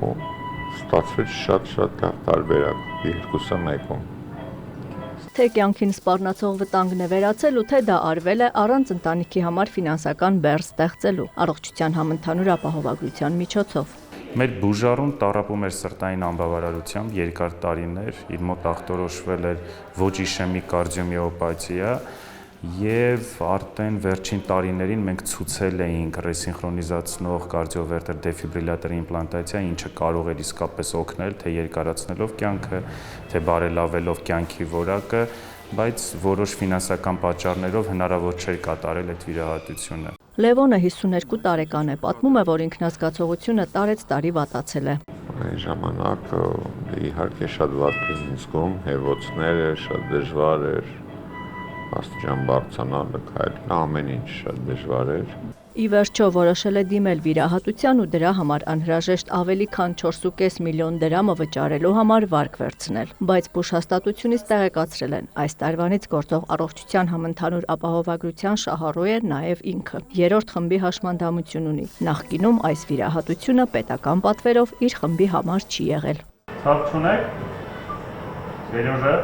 ու ստացվեց շատ լավ տարբերակ, երկուսը մեկում։ Թե կյանքին սպառնացող վտանգն է վերացել ու թե դա արվել է առանց ընտանիքի համար ֆինանսական բեռ ստեղծելու առողջության համընդհանուր ապահովագրության միջոցով։ Մեր բուժառուն տառապում էր սրտային անբավարարությամբ երկար տարիներ, իր մոտ ախտորոշվել էր ոչ իշեմիկ կարդիոմիոպաթիա եւ արդեն վերջին տարիներին մենք ցուցել էինք ռեսինխրոնիզացնող կարդիովերտեր դեֆիբրիլյատորի իմպլանտացիա, ինչը կարող էր իսկապես օգնել թե երկարացնելով կյանքը, թե բարելավելով կյանքի որակը, բայց որոշ ֆինանսական պատճառներով հնարավոր չէր կատարել այդ վիրահատությունը։ Լևոնը 52 տարեկան է, պատմում է, որ ինքնազգացողությունը տարեցտարի վատացել է։ Այն ժամանակ իհարկե շատ վատ էի զգում, հեվոցներ էր, շատ դժվար էր, աստիճան բարձրանալը, քայլելը, ամեն ինչ շատ դժվար էր։ Ի վերջո որոշել է դիմել վիրահատության ու դրա համար անհրաժեշտ ավելի քան 4.5 միլիոն դրամը վճարելու համար վարկ վերցնել, բայց բուժհաստատությունից տեղեկացրել են, այս տարվանից գործող առողջության համընդհանուր ապահովագրության շահառու է նաև ինքը, երրորդ խմբի հաշմանդամություն ունի, նախկինում այս վիրահատությունը պետական պատվերով իր խմբի համար չի եղել։ Ցավ չունեք։ Սերյոժը։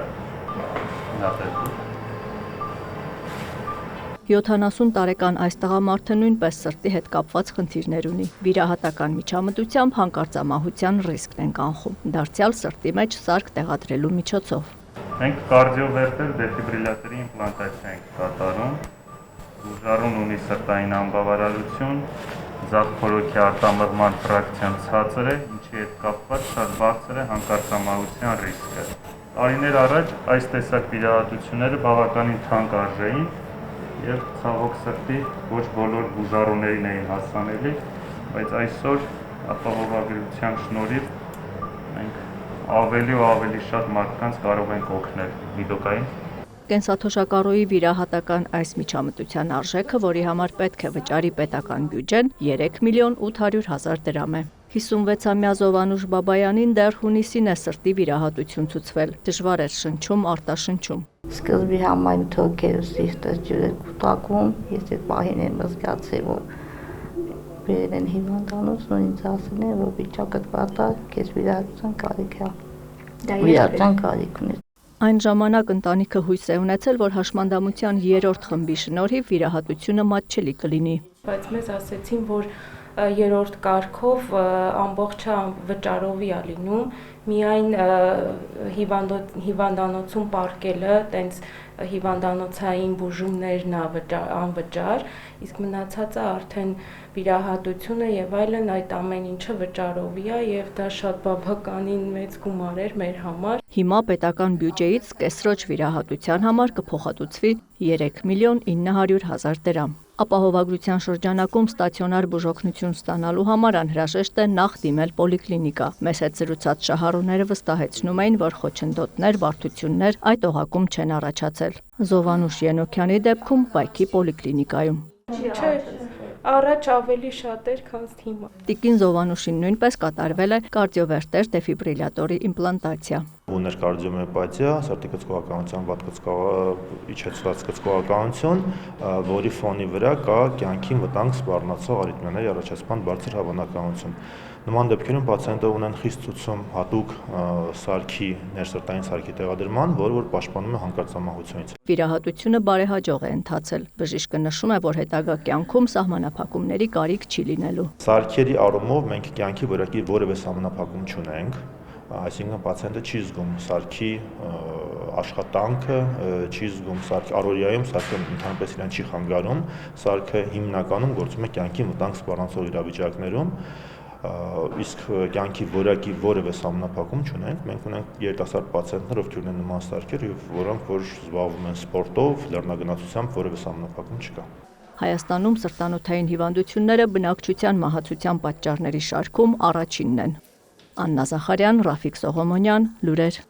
70 տարեկան այս տղամարդը նույնպես սրտի հետ կապված խնդիրներ ունի։ Վիրահատական միջամտությամբ հանկարծամահության ռիսկն են կանխում, դարձյալ սրտի մեջ սարք տեղադրելու միջոցով։ Մենք կարդիովերտեր դեֆիբրիլյատորի իմպլանտացիա ենք կատարում։ Բուժառուն ունի սրտային անբավարարություն, ձախ փորոքի արտամղման ֆրակցիան ցածր է, ինչի հետ կապված շատ բարձր է հանկարծամահության ռիսկը։ Տարիներ առաջ այս տեսակ վիրահատությունները բավականին թանկ արժեին եւ ցավոք սրտի ոչ բոլոր բուժառուներին էին հասանելի, բայց այսօր ապահովագրության շնորհիվ մենք ավելի ու ավելի շատ մարդկանց կարող ենք օգնել Միդոկային։ Կենսաթոշակառուի վիրահատական այս միջամտության արժեքը, որի համար պետք է վճարի պետական բյուջեն, 3 միլիոն 800 հազար դրամ է։ 56-ամյա Զովանուշ Բաբայանին դեռ հունիսին է սրտի վիրահատություն ցուցվել, դժվար էր շնչում, արտաշնչում։ Սկզբի համայն թոքերը սիրտս ջուր էր կուտակում, ես այդ պահին եմ զգացել, որ բերել են հիվանդանոց ու ինձ ասել են, որ վիճակդ վատ է, քեզ վիրահատության կարիք է։ Վիրահատության կարիք ունի։ Այն ժամանակ ընտանիքը հույս է ունեցել, որ հաշմանդամության երրորդ խմբի շնորհիվ վիրահատությունը մատչելի կլինի։ Բայց մեզ ասեցին, որ երրորդ կարգով ամբողջը վճարովի է լինում, միայն հիվանդանոցում պարկելը, տենց հիվանդանոցային բուժումներն անվճար, իսկ մնացածը արդեն վիրահատությունը եւ այլն այդ ամեն ինչը վճարովի է եւ դա շատ բավականին մեծ գումար էր մեր համար։ Հիմա պետական բյուջեից կեսրոջ վիրահատության համար կփոխհատուցվի 3 միլիոն 900 հազար դրամ։ Ապահովագրության շրջանակում ստացիոնար բուժօգնություն ստանալու համար անհրաժեշտ է նախ դիմել պոլիկլինիկա։ Մեզ հետ զրուցած շահառուները վստահեցնում էին, որ խոչընդոտներ, բարդություններ այդ օղակում չեն առաջացել։ Զովանուշ Ենոքյանի դեպքում Պայքի պոլիկլինիկայում։ Չէ, առաջ ավելի շատ էր, քան հիմա։ Տիկին Զովանուշին նույնպես կատարվել է կարդիովերտեր դեֆիբրիլյատորի իմպլանտացիա։ Ուներ կարդիոմիոպաթիա, սրտի կծկողականության վատ իջեցված կծկողականություն, որի ֆոնի վրա կա կյանքին վտանգ սպառնացող արիթմիաների առաջացման բարձր հավանականություն։ Նման դեպքերում պացիենտը ունեն խիստ ցուցում հատուկ սարքի, ներսրտային սարքի տեղադրման, որը պաշտպանում է հանկարծամահությունից։ Վիրահատությունը բարեհաջող է ընթացել։ Բժիշկը նշում է, որ հետագա կյանքում սահմանափակումների կարիք չի լինելու։ Սարքերի առումով մենք կյանքի որակի որևէ սահմանափակում չունենք, այսինքն պացիենտը չի զգում սարքի աշխատանքը, չի զգում սարքի առօրյայում, սարքը ընդհանրապես իրեն չի խանգարում, սարքը հիմնականում գործում է կյանքի վտանգ սպառնացող իրավիճակներում, իսկ կյանքի որակի որևէ սահմանափակում չունենք, մենք ունենք երիտասարդ պացիենտներ, ովքեր ունեն նման սարքեր եւ որոնք որ զբաղվում են սպորտով, լեռնագնացությամբ որևէ սահմանափակում չկա։ Հայաստանում սրտանոթային հիվանդությունները բնակչության մահացության պատճառների շարքում առաջինն են։ Աննա Զախարյան, Ռաֆիկ Սողոմոնյան, լուրեր։